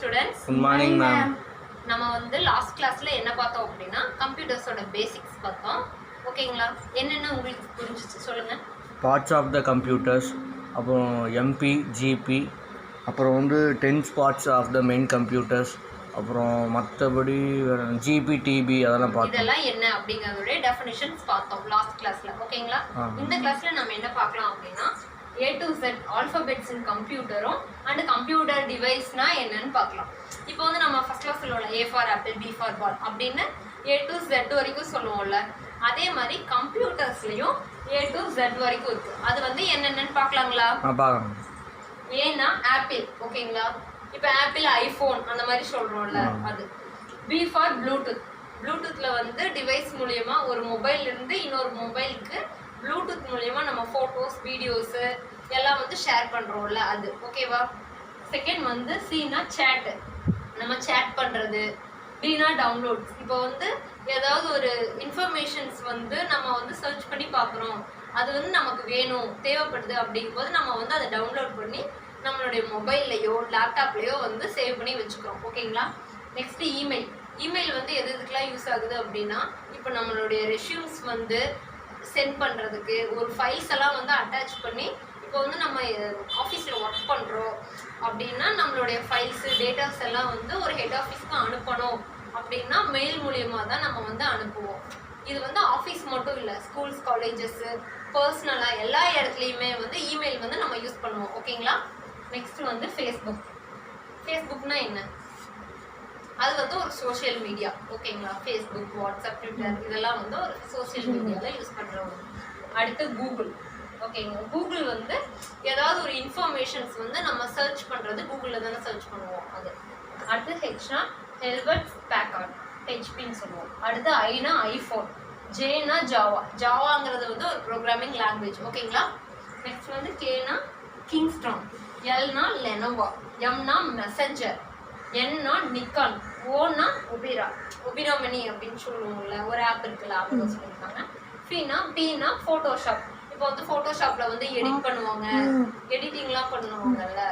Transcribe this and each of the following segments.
students. Good morning, ma'am. நம்ம வந்து last கிளாஸ்ல என்ன பார்த்தோம் அப்படின்னா கம்ப்யூட்டர்ஸோட பேசிக்ஸ் பார்த்தோம். ஓகேங்களா? என்னென்ன உங்களுக்கு புரிஞ்சிச்சு சொல்லுங்க. பார்ட்ஸ் ஆஃப் த கம்ப்யூட்டர்ஸ், அப்புறம் எம்பி, ஜிபி, அப்புறம் வந்து 10 parts of the main computers, அப்புறம் மற்றபடி ஜிபி, டிபி அதெல்லாம் பார்த்தோம். இதெல்லாம் என்ன அப்படிங்கறதோட டெஃபினிஷன்ஸ் பார்த்தோம் லாஸ்ட் கிளாஸ்ல. ஓகேங்களா? இந்த கிளாஸ்ல நம்ம என்ன பார்க்கலாம் அப்படின்னா A to Z alphabets in கம்ப்யூட்டரும் அண்ட் கம்ப்யூட்டர் டிவைஸ்னா என்னன்னு பார்க்கலாம். இப்போ வந்து நம்ம ஃபர்ஸ்ட் கிளாஸ் சொல்லுவோம்ல A for apple, B for ball அப்படின்னு A to Z வரைக்கும் சொல்லுவோம்ல, அதே மாதிரி கம்ப்யூட்டர்ஸ்லயும் A to Z வரைக்கும் இருக்கு. அது வந்து என்னென்னு பார்க்கலாங்களா? ஏன்னா ஆப்பிள், ஓகேங்களா? இப்போ ஆப்பிள், ஐஃபோன் அந்த மாதிரி சொல்றோம்ல அது. B for Bluetooth. ப்ளூடூத்ல வந்து டிவைஸ் மூலியமா ஒரு மொபைல்ல இருந்து இன்னொரு மொபைலுக்கு ப்ளூடூத் மூலியமா நம்ம ஃபோட்டோஸ், வீடியோஸ் எல்லாம் வந்து ஷேர் பண்றோம்ல அது. ஓகேவா? செகண்ட் வந்து சீனா சேட், நம்ம சேட் பண்றது. டீனா டவுன்லோட்ஸ், இப்போ வந்து ஏதாவது ஒரு இன்ஃபர்மேஷன்ஸ் வந்து நம்ம வந்து சர்ச் பண்ணி பார்க்குறோம், அது வந்து நமக்கு வேணும், தேவைப்படுது அப்படிங்கும்போது நம்ம வந்து அதை டவுன்லோட் பண்ணி நம்மளுடைய மொபைல்லையோ லேப்டாப்லேயோ வந்து சேவ் பண்ணி வச்சுக்கிறோம். ஓகேங்களா? Next email. இமெயில் வந்து எதுக்கெல்லாம் யூஸ் ஆகுது அப்படின்னா, இப்போ நம்மளுடைய ரெஷ்யூம்ஸ் வந்து சென்ட் பண்ணுறதுக்கு, ஒரு ஃபைல்ஸ் எல்லாம் வந்து அட்டாச் பண்ணி, இப்போ வந்து நம்ம ஆஃபீஸில் ஒர்க் பண்ணுறோம் அப்படின்னா நம்மளுடைய ஃபைல்ஸு, டேட்டாஸ் எல்லாம் வந்து ஒரு ஹெட் ஆஃபீஸ்க்கு அனுப்பணும் அப்படின்னா மெயில் மூலியமாக தான் நம்ம வந்து அனுப்புவோம். இது வந்து ஆஃபீஸ் மட்டும் இல்லை, ஸ்கூல்ஸ், காலேஜஸ்ஸு, பர்சனலாக எல்லா இடத்துலையுமே வந்து இமெயில் வந்து நம்ம யூஸ் பண்ணுவோம். ஓகேங்களா? நெக்ஸ்ட் வந்து ஃபேஸ்புக். ஃபேஸ்புக்னா என்ன? அது வந்து ஒரு சோஷியல் மீடியா. ஓகேங்களா? ஃபேஸ்புக், வாட்ஸ்அப், ட்விட்டர் இதெல்லாம் வந்து ஒரு சோஷியல் மீடியாவில் யூஸ் பண்ணுறவங்க. அடுத்து கூகுள். ஓகேங்க, கூகுள் வந்து ஏதாவது ஒரு இன்ஃபர்மேஷன்ஸ் வந்து நம்ம சர்ச் பண்ணுறது கூகுளில் தானே சர்ச் பண்ணுவோம் அது. அடுத்து ஹெச்னா ஹெல்வெட் பேக்கார்ட், ஹெச்பின்னு சொல்லுவோம். அடுத்து ஐனா ஐஃபோன், ஜேனா ஜாவா. ஜாவாங்கிறது வந்து ஒரு ப்ரோக்ராமிங் லாங்குவேஜ். ஓகேங்களா? நெக்ஸ்ட் வந்து கேனா கிங்ஸ்டான், எல்னா லெனோவா, எம்னா மெசஞ்சர், என்னா நிக்கான், ஓனா ஒபிராமணி அப்படின்னு சொல்லுவோம்ல, ஒரு ஆப் இருக்குல்ல, அவங்க சொல்லியிருக்காங்க. பீனா ஃபோட்டோஷாப். இப்போ வந்து ஃபோட்டோஷாப்ல வந்து எடிட் பண்ணுவாங்க, எடிட்டிங்லாம் பண்ணுவாங்கல்ல,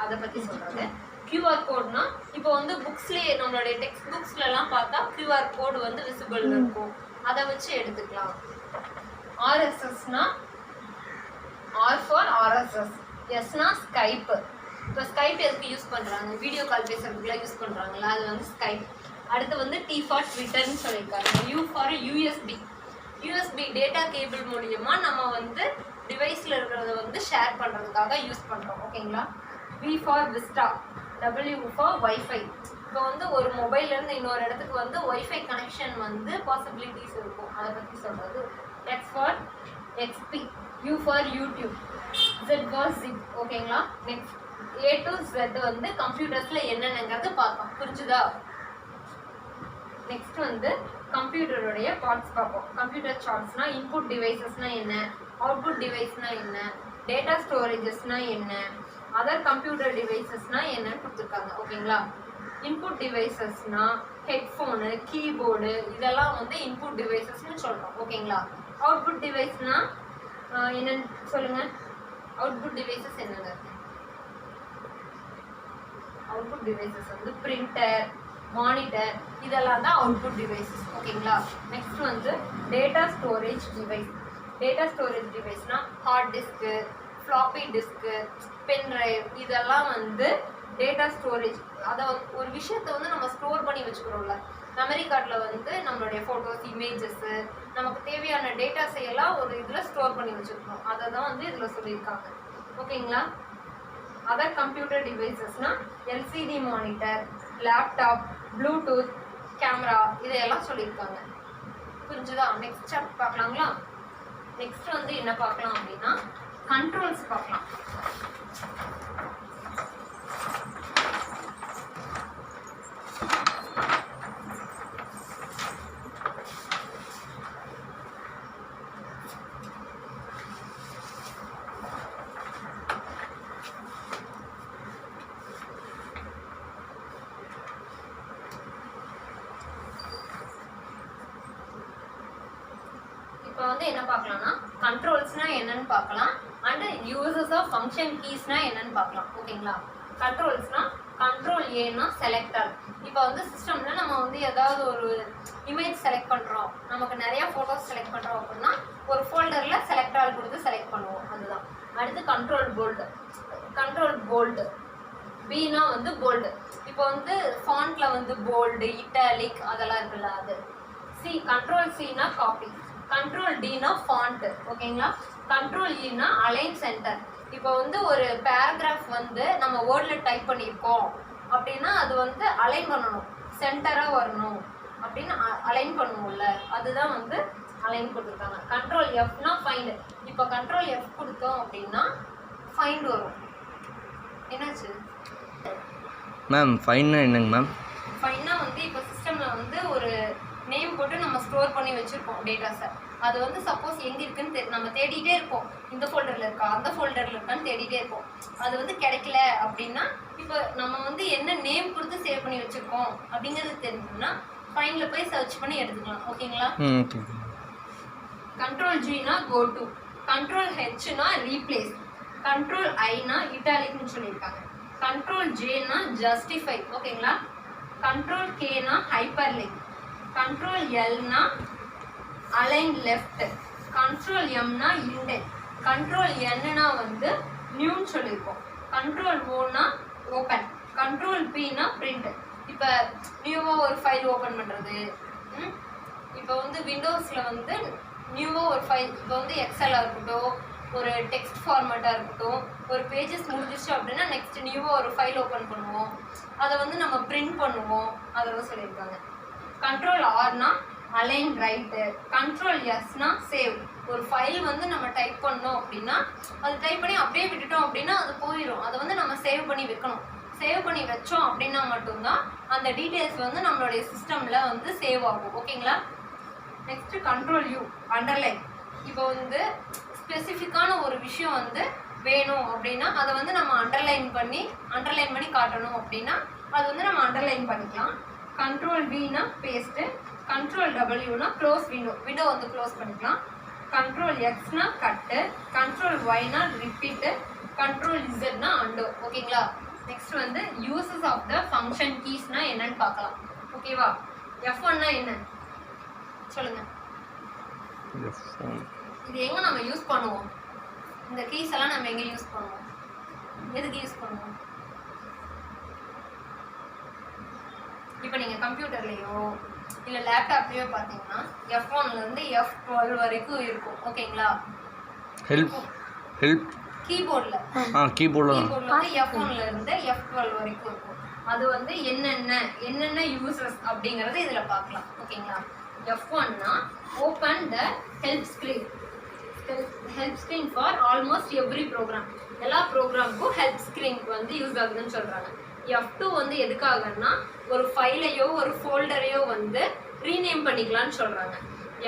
அதை பற்றி சொல்கிறது. QR கோட்னா இப்போ வந்து புக்ஸ்லேயே நம்மளுடைய டெக்ஸ்ட் புக்ஸ்லலாம் பார்த்தா QR கோடு வந்து விசிபிள் இருக்கும், அதை வச்சு எடுத்துக்கலாம். RSSனா R ஃபார் RSS, எஸ்னா ஸ்கைப். இப்போ ஸ்கைப் எதுக்கு யூஸ் பண்ணுறாங்க? வீடியோ கால் பேசுறதுக்குலாம் யூஸ் பண்ணுறாங்களா, அது வந்து ஸ்கைப். அடுத்து வந்து T ஃபார் ட்விட்டர்னு சொல்லியிருக்காங்க. U for USB data cable மூலியமா நம்ம வந்து டிவைஸில் இருக்கிறத வந்து ஷேர் பண்ணுறதுக்காக யூஸ் பண்ணுறோம். ஓகேங்களா? V for Vista, W for wifi. இப்போ வந்து ஒரு மொபைல்லேருந்து இன்னொரு இடத்துக்கு வந்து ஒய்ஃபை கனெக்ஷன் வந்து பாசிபிலிட்டிஸ் இருக்கும், அதை பற்றி சொல்கிறது. X for XP, U for YouTube, Z for zip. ஓகேங்களா? நெக்ஸ்ட் A to Z வந்து கம்ப்யூட்டர்ஸ்ல என்னென்னங்கிறது பார்த்தோம். புரிஞ்சுதா? நெக்ஸ்ட் வந்து கம்ப்யூட்டருடைய பார்ட்ஸ் பார்ப்போம். கம்ப்யூட்டர் சார்ட்ஸ்னா இன்புட் டிவைசஸ்னா என்ன, அவுட்புட் டிவைஸ்னா என்ன, டேட்டா ஸ்டோரேஜஸ்னா என்ன, அதர் கம்ப்யூட்டர் டிவைசஸ்னா என்னன்னு கொடுத்துருக்காங்க. ஓகேங்களா? இன்புட் டிவைசஸ்னா ஹெட்ஃபோனு, கீபோர்டு இதெல்லாம் வந்து இன்புட் டிவைசஸ்ன்னு சொல்கிறோம். ஓகேங்களா? அவுட்புட் டிவைஸ்னா என்னன்னு சொல்லுங்க. அவுட்புட் டிவைசஸ் என்னென்ன இருக்கு? அவுட்புட் டிவைசஸ் வந்து பிரிண்டர், மானிட்டர் இதெல்லாம் தான் அவுட்புட் டிவைசஸ். ஓகேங்களா? நெக்ஸ்ட் வந்து data storage device. Data storage டிவைஸ்னா hard disk, floppy disk, pen drive இதெல்லாம் வந்து டேட்டா ஸ்டோரேஜ். அதை ஒரு விஷயத்தை வந்து நம்ம ஸ்டோர் பண்ணி வச்சுக்கிறோம்ல, மெமரி கார்டில் வந்து நம்மளுடைய ஃபோட்டோஸ், இமேஜஸ்ஸு, நமக்கு தேவையான டேட்டாஸை எல்லாம் ஒரு இதில் ஸ்டோர் பண்ணி வச்சுருக்கோம், அதை தான் வந்து இதில் சொல்லியிருக்காங்க. ஓகேங்களா? அதர் கம்ப்யூட்டர் டிவைசஸ்னா LCD monitor, laptop, Bluetooth, camera இதையெல்லாம் சொல்லியிருக்காங்க. புரிஞ்சுதா? Next chapter பார்க்கலாங்களா? நெக்ஸ்ட் வந்து என்ன பார்க்கலாம் அப்படின்னா கண்ட்ரோல்ஸ் பார்க்கலாம். இப்போ வந்து என்ன பார்க்கலாம்னா கண்ட்ரோல்ஸ்னா என்னன்னு பார்க்கலாம், அண்ட் யூசஸ் ஆஃப் ஃபங்க்ஷன் கீஸ்னா என்னன்னு பார்க்கலாம். ஓகேங்களா? கண்ட்ரோல்ஸ்னா கண்ட்ரோல் ஏன்னா செலக்ட் ஆல். இப்போ வந்து சிஸ்டம்ல நம்ம வந்து ஏதாவது ஒரு இமேஜ் செலக்ட் பண்றோம், நமக்கு நிறைய போட்டோஸ் செலக்ட் பண்றோம் அப்படின்னா ஒரு ஃபோல்டர்ல செலக்ட் ஆல் கொடுத்து செலக்ட் பண்ணுவோம், அதுதான். அடுத்து கண்ட்ரோல் போல்டு. கண்ட்ரோல் போல்டு பீனா வந்து போல்டு. இப்போ வந்து ஃபாண்ட்ல வந்து போல்டு, இட்டாலிக் அதெல்லாம் இருக்குல்ல, அது. சி கண்ட்ரோல் சினா காப்பி, கண்ட்ரோல் டினா ஃபாண்ட். ஓகேங்களா? கண்ட்ரோல் இனா அலைன் சென்டர். இப்போ வந்து ஒரு பேராகிராஃப் வந்து நம்ம வேர்டில் டைப் பண்ணியிருக்கோம் அப்படின்னா அது வந்து அலைன் பண்ணணும், சென்டராக வரணும் அப்படின்னு அலைன் பண்ணுவோம்ல, அதுதான் வந்து அலைன் கொடுத்துருக்காங்க. கண்ட்ரோல் எஃப்னா ஃபைண்ட். இப்போ கண்ட்ரோல் எஃப் கொடுத்தோம் அப்படின்னா ஃபைண்ட் வரும். என்னாச்சு மேம்? ஃபைன்னா என்னங்க மேம்? ஃபைன்னா வந்து இப்போ சிஸ்டமில் வந்து ஒரு நேம் போட்டு நம்ம ஸ்டோர் பண்ணி வச்சுருப்போம் டேட்டாஸை. அது வந்து சப்போஸ் எங்கே இருக்குன்னு நம்ம தேடிட்டே இருப்போம், இந்த ஃபோல்டரில் இருக்கா அந்த ஃபோல்டரில் இருக்கான்னு தேடிட்டே இருப்போம். அது வந்து கிடைக்கல அப்படின்னா இப்போ நம்ம வந்து என்ன நேம் கொடுத்து சேவ் பண்ணி வச்சுருக்கோம் அப்படிங்கிறது தெரிஞ்சதுன்னா ஃபைனில் போய் சர்ச் பண்ணி எடுத்துக்கலாம். ஓகேங்களா? கண்ட்ரோல் ஜினா கோ டு, கண்ட்ரோல் ஹெச்னா ரீப்ளேஸ், கண்ட்ரோல் ஐனா இட்டாலிக்னு சொல்லியிருக்காங்க, கண்ட்ரோல் ஜேனா ஜஸ்டிஃபை. ஓகேங்களா? கண்ட்ரோல் கேனா ஹைப்பர்லிங்க், கண்ட்ரோல் எல்னா அலைன் லெஃப்ட், கண்ட்ரோல் எம்னா இண்டென்ட், கண்ட்ரோல் என்னன்னா வந்து நியூன்னு சொல்லியிருக்கோம், கண்ட்ரோல் ஓனா ஓப்பன், கண்ட்ரோல் பினா பிரிண்ட். இப்போ நியூவாக ஒரு ஃபைல் ஓப்பன் பண்ணுறது, இப்போ வந்து விண்டோஸில் வந்து நியூவாக ஒரு ஃபைல், இப்போ வந்து எக்ஸலாக இருக்கட்டும், ஒரு டெக்ஸ்ட் ஃபார்மேட்டாக இருக்கட்டும், ஒரு பேஜஸ் முடிஞ்சிச்சு அப்படின்னா நெக்ஸ்ட் நியூவாக ஒரு ஃபைல் ஓப்பன் பண்ணுவோம், அதை வந்து நம்ம பிரிண்ட் பண்ணுவோம், அதெல்லாம் சொல்லியிருக்காங்க. கண்ட்ரோல் ஆர்னா அலைன் ரைட்டு, கண்ட்ரோல் எஸ்னா சேவ். ஒரு ஃபைல் வந்து நம்ம டைப் பண்ணோம் அப்படின்னா அது டைப் பண்ணி அப்படியே விட்டுட்டோம் அப்படின்னா அது போயிடும், அதை வந்து நம்ம சேவ் பண்ணி வைக்கணும். சேவ் பண்ணி வச்சோம் அப்படின்னா மட்டும்தான் அந்த டீட்டெயில்ஸ் வந்து நம்மளுடைய சிஸ்டமில் வந்து சேவ் ஆகும். ஓகேங்களா? Next control you underline. இப்போ வந்து ஸ்பெசிஃபிக்கான ஒரு விஷயம் வந்து வேணும் அப்படின்னா அதை வந்து நம்ம அண்டர்லைன் பண்ணி காட்டணும் அப்படின்னா அது வந்து நம்ம அண்டர்லைன் பண்ணிக்கலாம். கண்ட்ரோல் வினா பேஸ்ட்டு, கண்ட்ரோல் டபிள்யூனா க்ளோஸ் விண்டோ வந்து க்ளோஸ் பண்ணிக்கலாம், கண்ட்ரோல் எக்ஸ்னா கட்டு, கண்ட்ரோல் ஒய்னா ரிப்பீட்டு, கண்ட்ரோல் இசட்னா அண்டோ. ஓகேங்களா? நெக்ஸ்ட் வந்து யூசஸ் ஆஃப் த ஃபங்க்ஷன் கீஸ்னா என்னன்னு பார்க்கலாம். ஓகேவா? F1னா என்ன சொல்லுங்க? இது எங்க நம்ம யூஸ் பண்ணுவோம்? இந்த கீஸ் எல்லாம் நம்ம எங்க யூஸ் பண்ணுவோம்? எதுக்கு யூஸ் பண்ணுவோம்? இப்போ நீங்கள் கம்ப்யூட்டர்லேயோ இல்லை லேப்டாப்லேயோ பார்த்தீங்கன்னா F1லேருந்து F12 வரைக்கும் இருக்கும். ஓகேங்களா? ஹெல்ப் கீபோர்டில் வந்து F1லேருந்து F12 வரைக்கும் இருக்கும். அது வந்து என்னென்ன யூசஸ் அப்படிங்கிறது இதில் பார்க்கலாம். ஓகேங்களா? F1னா open the help screen for almost every program. எல்லா ப்ரோக்ராமுக்கும் ஹெல்ப் ஸ்க்ரீனுக்கு வந்து யூஸ் ஆகுதுன்னு சொல்கிறாங்க. F2 வந்து எதுக்காகன்னா ஒரு ஃபைலையோ ஒரு ஃபோல்டரையோ வந்து ரீநேம் பண்ணிக்கலாம்னு சொல்கிறாங்க.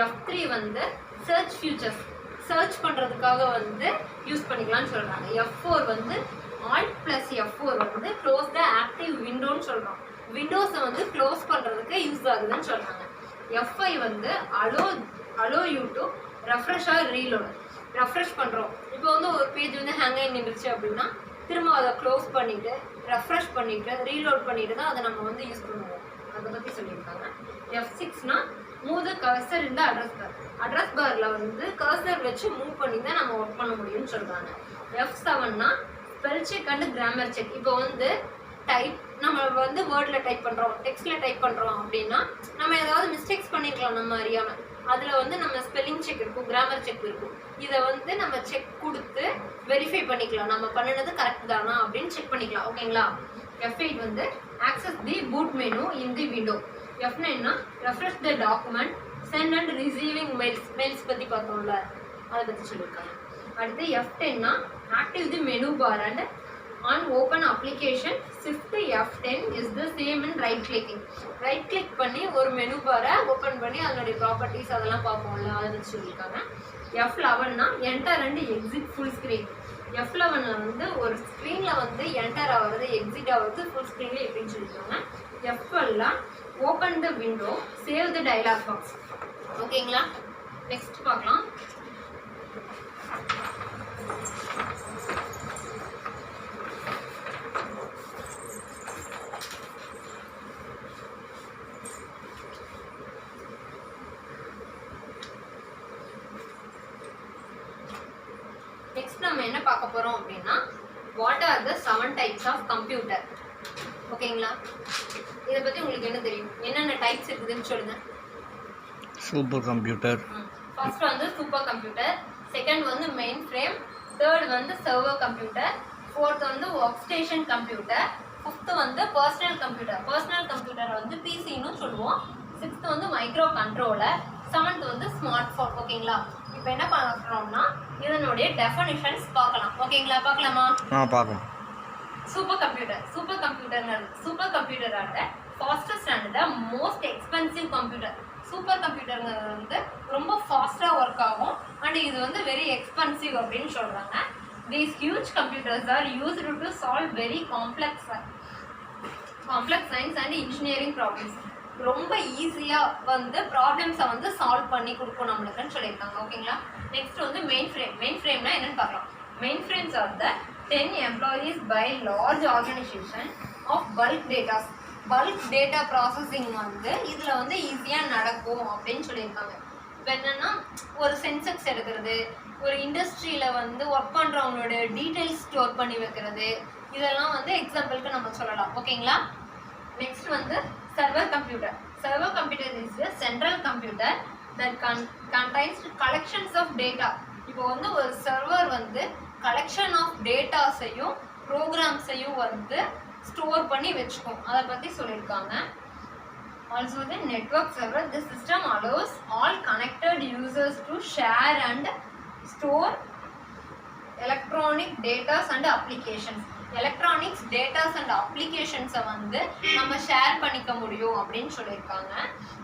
F3 வந்து சர்ச் ஃபியூச்சர்ஸ் சர்ச் பண்ணுறதுக்காக வந்து யூஸ் பண்ணிக்கலாம்னு சொல்கிறாங்க. F4 வந்து Alt + F4 வந்து க்ளோஸ் த ஆக்டிவ் விண்டோன்னு சொல்கிறோம், விண்டோஸை வந்து க்ளோஸ் பண்ணுறதுக்கு யூஸ் ஆகுதுன்னு சொல்கிறாங்க. F5 வந்து allow you to refresh or reload. Refresh பண்ணுறோம், இப்போ வந்து ஒரு பேஜ் வந்து ஹேங் ஆகி நின்றுச்சு அப்படின்னா திரும்ப அதை க்ளோஸ் பண்ணிவிட்டு ரெஃப்ரெஷ் பண்ணிவிட்டு ரீலோட் பண்ணிவிட்டு தான் அதை நம்ம வந்து யூஸ் பண்ணுவோம். அதை பற்றி சொல்லியிருக்காங்க. F6னா மூவ் த கர்சர் இந்த அட்ரஸ் பாரில் வந்து கர்சர் வச்சு மூவ் பண்ணி தான் நம்ம ஒர்க் பண்ண முடியும்னு சொல்கிறாங்க. F7னா spell check and grammar check. இப்போ வந்து நம்ம வந்து வேர்டில் டைப் பண்ணுறோம், டெக்ஸ்ட்டில் டைப் பண்ணுறோம் அப்படின்னா நம்ம ஏதாவது மிஸ்டேக்ஸ் பண்ணிக்கலாம் நம்ம அறியாமல். அதில் வந்து நம்ம ஸ்பெல்லிங் செக் இருக்கும், கிராமர் செக் இருக்கும். இதை வந்து நம்ம செக் கொடுத்து வெரிஃபை பண்ணிக்கலாம், நம்ம பண்ணினது கரெக்ட் தானா அப்படின்னு செக் பண்ணிக்கலாம். ஓகேங்களா? F8 வந்து access the boot menu in the window. F9னா refresh the document, sent and receiving mails பற்றி பார்த்தோம்ல, அதை பற்றி சொல்லியிருக்காங்க. அடுத்து F10னா active the menu bar and on open application shift F10 is the same in right clicking. Right click பண்ணி ஒரு மெனு பாரை ஓப்பன் பண்ணி அதனுடைய ப்ராப்பர்ட்டிஸ் அதெல்லாம் பார்ப்போம்ல, அதை வச்சு சொல்லியிருக்காங்க. F11னா enter and exit full screen. F11ல வந்து ஒரு ஸ்க்ரீனில் வந்து என்டர் ஆகிறது எக்ஸிட் ஆகிறது ஃபுல் ஸ்க்ரீனில் எப்படின்னு சொல்லியிருக்காங்க. F12ல open the window save the dialog box. ஓகேங்களா? நெக்ஸ்ட் பார்க்கலாம். என்ன பார்க்க போறோம் அப்படின்னா what are the 7 types of computer. ஓகேங்களா? இதை பத்தி உங்களுக்கு என்ன தெரியும், என்னென்ன டைப்ஸ் இருக்குதுன்னு சொல்லுங்க. Super computer. ஃபர்ஸ்ட் வந்து சூப்பர் கம்ப்யூட்டர், செகண்ட் வந்து மெயின் ஃப்ரேம், தேர்ட் வந்து சர்வர் கம்ப்யூட்டர், ஃபோர்த் வந்து ஒர்க் ஸ்டேஷன் கம்ப்யூட்டர், ஃபிஃப்த் வந்து பர்சனல் கம்ப்யூட்டர். பர்சனல் கம்ப்யூட்டர் வந்து பிசின்னு சொல்லுவோம். சிக்ஸ்த் வந்து மைக்ரோ கண்ட்ரோலர், செவன்த் வந்து ஸ்மார்ட் ஃபோன். ஓகேங்களா? இப்போ என்ன பார்க்குறோம்னா இதனுடைய டெஃபனிஷன்ஸ் பார்க்கலாம். ஓகேங்களா? பார்க்கலாமா? பார்க்கலாம். Super computer. சூப்பர் கம்ப்யூட்டரோட fastest and the most expensive computer. Super கம்ப்யூட்டருங்கிறது வந்து ரொம்ப ஃபாஸ்ட்டாக ஒர்க் ஆகும் அண்ட் இது வந்து வெரி எக்ஸ்பென்சிவ் அப்படின்னு சொல்கிறாங்க. These huge computers are used to solve very complex science and engineering problems. ரொம்ப ஈஸியாக வந்து ப்ராப்ளம்ஸை வந்து சால்வ் பண்ணி கொடுக்கும் நம்மளுக்குன்னு சொல்லியிருக்காங்க. ஓகேங்களா? நெக்ஸ்ட் வந்து மெயின் ஃப்ரேம். மெயின் ஃப்ரேம்னா என்னன்னு பார்க்கலாம். Main frames R the 10 employees by large organization of bulk data. Bulk data processing வந்து இதில் வந்து ஈஸியாக நடக்கும் அப்படின்னு சொல்லியிருக்காங்க. இப்போ என்னென்னா ஒரு சென்செக்ஸ் எடுக்கிறது, ஒரு இண்டஸ்ட்ரியில் வந்து ஒர்க் பண்ணுறவங்களோட டீட்டெயில்ஸ் ஸ்டோர் பண்ணி வைக்கிறது, இதெல்லாம் வந்து எக்ஸாம்பிளுக்கு நம்ம சொல்லலாம். ஓகேங்களா? நெக்ஸ்ட் வந்து server computer. Server computer is a central computer that contains collections of data. இப்போ வந்து ஒரு சர்வர் வந்து கலெக்ஷன் ஆஃப் டேட்டாஸையும் ப்ரோக்ராம்ஸையும் வந்து ஸ்டோர் பண்ணி வச்சுக்கும். அதை பற்றி சொல்லியிருக்காங்க. Also the network server. The system allows all connected users to share and store electronic datas and applications. Electronics datas and அப்ளிகேஷன்ஸை வந்து நம்ம ஷேர் பண்ணிக்க முடியும் அப்படின்னு சொல்லியிருக்காங்க.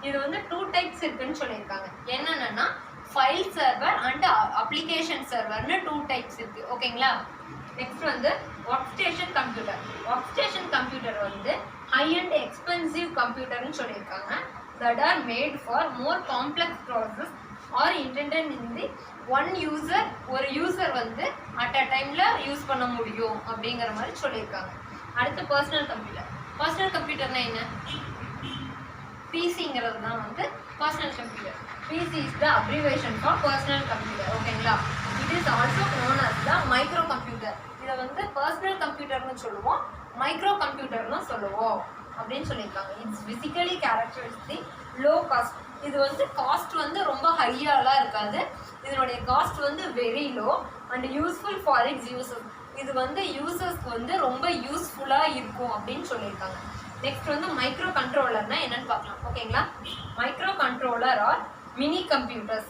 இது வந்து 2 டைப்ஸ் இருக்குன்னு சொல்லியிருக்காங்க. என்னென்னா ஃபைல் சர்வர் அண்ட் அப்ளிகேஷன் சர்வர்னு 2 டைப்ஸ் இருக்குது. ஓகேங்களா? நெக்ஸ்ட் வந்து work station computer. Work station computer வந்து ஹை அண்ட் எக்ஸ்பென்சிவ் கம்ப்யூட்டர்னு சொல்லியிருக்காங்க. That are made for more complex process are intended in the one user. ஒரு யூசர் வந்து அட் அ டைமில் யூஸ் பண்ண முடியும் அப்படிங்கிற மாதிரி சொல்லியிருக்காங்க. அடுத்து பர்சனல் கம்ப்யூட்டர். பர்சனல் கம்ப்யூட்டர்னா என்ன? பிசிங்கிறது தான் வந்து personal computer. PC is the abbreviation for personal computer. ஓகேங்களா? It is also known as the micro computer. இதை வந்து பர்சனல் கம்ப்யூட்டர்னு சொல்லுவோம், மைக்ரோ கம்ப்யூட்டர்னு சொல்லுவோம் அப்படின்னு சொல்லியிருக்காங்க. It's physically characteristic low cost. இது வந்து காஸ்ட் வந்து ரொம்ப ஹையாலாம் இருக்காது. இதனுடைய காஸ்ட் வந்து very low and useful for it's users. இது வந்து யூசர்ஸ்க்கு வந்து ரொம்ப யூஸ்ஃபுல்லாக இருக்கும் அப்படின்னு சொல்லியிருக்காங்க. நெக்ஸ்ட் வந்து மைக்ரோ கண்ட்ரோலர்னா என்னன்னு பார்க்கலாம். ஓகேங்களா? Micro controller or mini computers.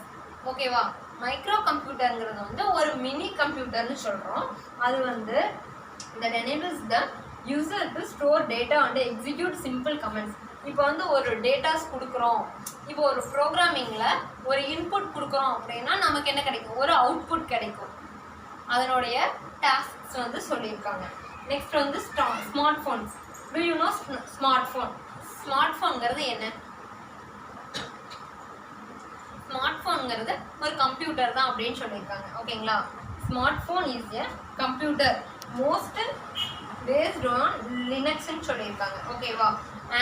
ஓகேவா? மைக்ரோ கம்ப்யூட்டருங்கிறது வந்து ஒரு மினி கம்ப்யூட்டர்னு சொல்கிறோம். அது வந்து that enables the user to store data and execute simple commands. இப்போ வந்து ஒரு டேட்டாஸ் கொடுக்குறோம், இப்போ ஒரு ப்ரோக்ராமிங்கில் ஒரு இன்புட் கொடுக்குறோம் அப்படின்னா நமக்கு என்ன கிடைக்கும்? ஒரு அவுட்புட் கிடைக்கும். அதனுடைய டாஸ்க்ஸ் வந்து சொல்லியிருக்காங்க. நெக்ஸ்ட் வந்து smart phones. Do you know smart phone? Smart ஃபோனுங்கிறது என்ன? ஸ்மார்ட் ஃபோனுங்கிறது ஒரு கம்ப்யூட்டர் தான் அப்படின்னு சொல்லியிருக்காங்க. ஓகேங்களா? Smart phone is a computer most based on லினக்ஸ்ன்னு சொல்லியிருக்காங்க. ஓகேவா?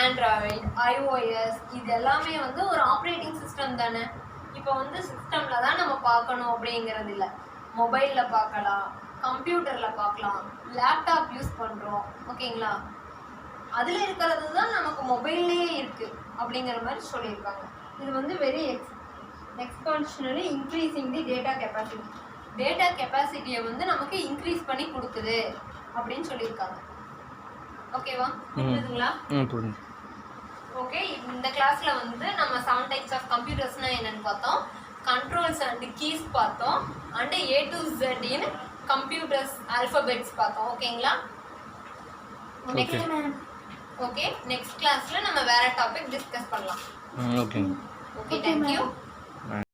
ஆண்ட்ராய்டு, iOS இது எல்லாமே வந்து ஒரு ஆப்ரேட்டிங் சிஸ்டம் தானே. இப்போ வந்து சிஸ்டமில் தான் நம்ம பார்க்கணும் அப்படிங்கிறது இல்லை. மொபைலில் பார்க்கலாம், கம்ப்யூட்டரில் பார்க்கலாம், லேப்டாப் யூஸ் பண்ணுறோம். ஓகேங்களா? அதில் இருக்கிறது தான் நமக்கு மொபைல்லே இருக்குது அப்படிங்கிற மாதிரி சொல்லியிருக்காங்க. இது வந்து very exponentially increasing the data capacity. Data கெப்பாசிட்டியை வந்து நமக்கு இன்க்ரீஸ் பண்ணி கொடுக்குது அப்படின்னு சொல்லியிருக்காங்க. ஓகேவா? புரியுதுங்களா? ஓகே. இந்த கிளாஸ்ல வந்து நம்ம 7 டைப்ஸ் ஆஃப் கம்ப்யூட்டர்ஸ்னா என்னன்னு பார்த்தோம், கண்ட்ரோல்ஸ் அண்ட் கீஸ் பார்த்தோம், and A to Z in computers alphabets பார்த்தோம். ஓகேங்களா? ஓகே. நெக்ஸ்ட் கிளாஸ்ல நம்ம வேற டாபிக் டிஸ்கஸ் பண்ணலாம். ஓகே. தேங்க்யூ.